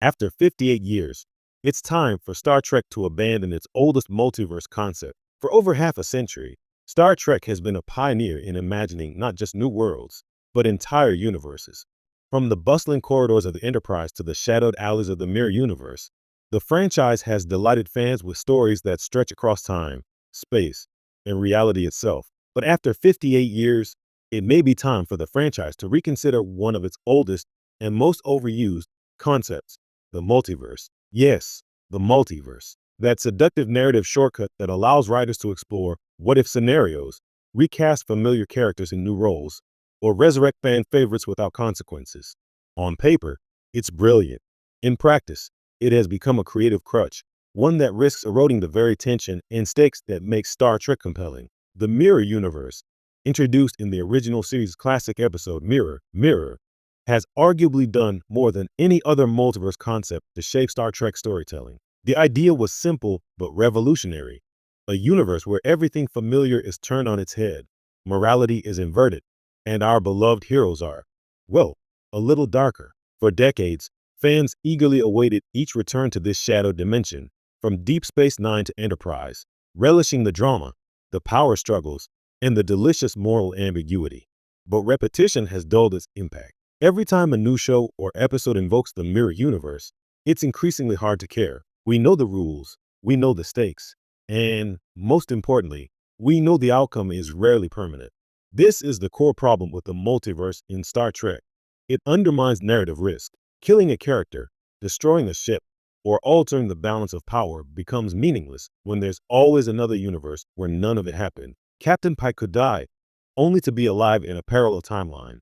After 58 years, it's time for Star Trek to abandon its oldest multiverse concept. For over half a century, Star Trek has been a pioneer in imagining not just new worlds, but entire universes. From the bustling corridors of the Enterprise to the shadowed alleys of the Mirror Universe, the franchise has delighted fans with stories that stretch across time, space, and reality itself. But after 58 years, it may be time for the franchise to reconsider one of its oldest and most overused concepts: the multiverse. Yes, the multiverse. That seductive narrative shortcut that allows writers to explore what-if scenarios, recast familiar characters in new roles, or resurrect fan favorites without consequences. On paper, it's brilliant. In practice, it has become a creative crutch, one that risks eroding the very tension and stakes that make Star Trek compelling. The Mirror Universe, introduced in the original series' classic episode Mirror, Mirror, has arguably done more than any other multiverse concept to shape Star Trek storytelling. The idea was simple but revolutionary: a universe where everything familiar is turned on its head, morality is inverted, and our beloved heroes are, well, a little darker. For decades, fans eagerly awaited each return to this shadow dimension, from Deep Space Nine to Enterprise, relishing the drama, the power struggles, and the delicious moral ambiguity. But repetition has dulled its impact. Every time a new show or episode invokes the Mirror Universe, it's increasingly hard to care. We know the rules, we know the stakes, and, most importantly, we know the outcome is rarely permanent. This is the core problem with the multiverse in Star Trek. It undermines narrative risk. Killing a character, destroying a ship, or altering the balance of power becomes meaningless when there's always another universe where none of it happened. Captain Pike could die, only to be alive in a parallel timeline.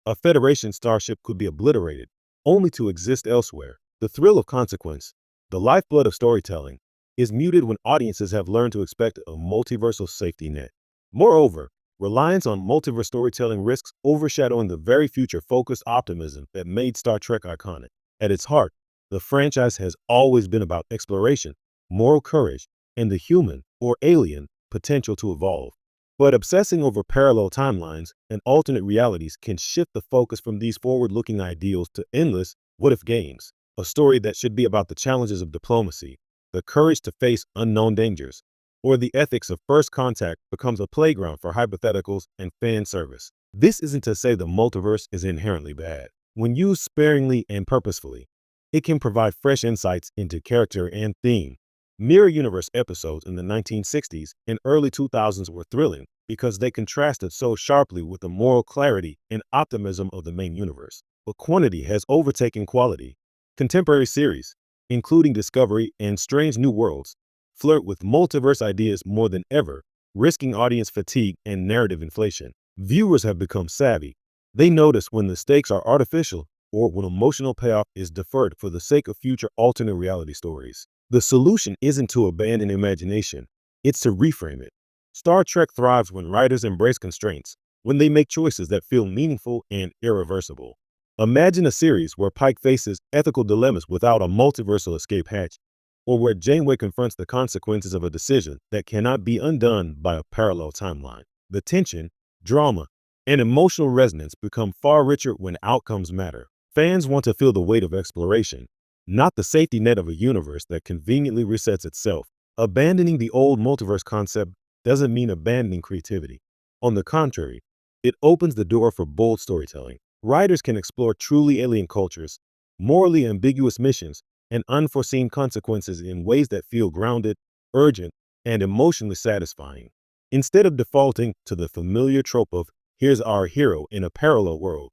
A Federation starship could be obliterated, only to exist elsewhere. The thrill of consequence, the lifeblood of storytelling, is muted when audiences have learned to expect a multiversal safety net. Moreover, reliance on multiverse storytelling risks overshadowing the very future-focused optimism that made Star Trek iconic. At its heart, the franchise has always been about exploration, moral courage, and the human, or alien, potential to evolve. But obsessing over parallel timelines and alternate realities can shift the focus from these forward-looking ideals to endless what-if games. A story that should be about the challenges of diplomacy, the courage to face unknown dangers, or the ethics of first contact becomes a playground for hypotheticals and fan service. This isn't to say the multiverse is inherently bad. When used sparingly and purposefully, it can provide fresh insights into character and theme. Mirror Universe episodes in the 1960s and early 2000s were thrilling because they contrasted so sharply with the moral clarity and optimism of the main universe. But quantity has overtaken quality. Contemporary series, including Discovery and Strange New Worlds, flirt with multiverse ideas more than ever, risking audience fatigue and narrative inflation. Viewers have become savvy. They notice when the stakes are artificial or when emotional payoff is deferred for the sake of future alternate reality stories. The solution isn't to abandon imagination, it's to reframe it. Star Trek thrives when writers embrace constraints, when they make choices that feel meaningful and irreversible. Imagine a series where Pike faces ethical dilemmas without a multiversal escape hatch, or where Janeway confronts the consequences of a decision that cannot be undone by a parallel timeline. The tension, drama, and emotional resonance become far richer when outcomes matter. Fans want to feel the weight of exploration, not the safety net of a universe that conveniently resets itself. Abandoning the old multiverse concept doesn't mean abandoning creativity. On the contrary, it opens the door for bold storytelling. Writers can explore truly alien cultures, morally ambiguous missions, and unforeseen consequences in ways that feel grounded, urgent, and emotionally satisfying. Instead of defaulting to the familiar trope of "here's our hero in a parallel world,"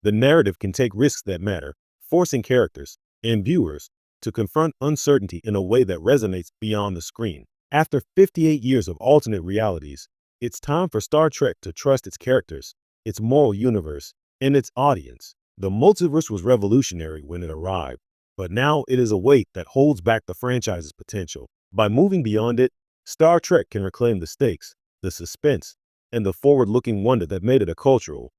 the narrative can take risks that matter, forcing characters and viewers to confront uncertainty in a way that resonates beyond the screen. After 58 years of alternate realities, it's time for Star Trek to trust its characters, its moral universe, and its audience. The multiverse was revolutionary when it arrived, but now it is a weight that holds back the franchise's potential. By moving beyond it, Star Trek can reclaim the stakes, the suspense, and the forward-looking wonder that made it a cultural,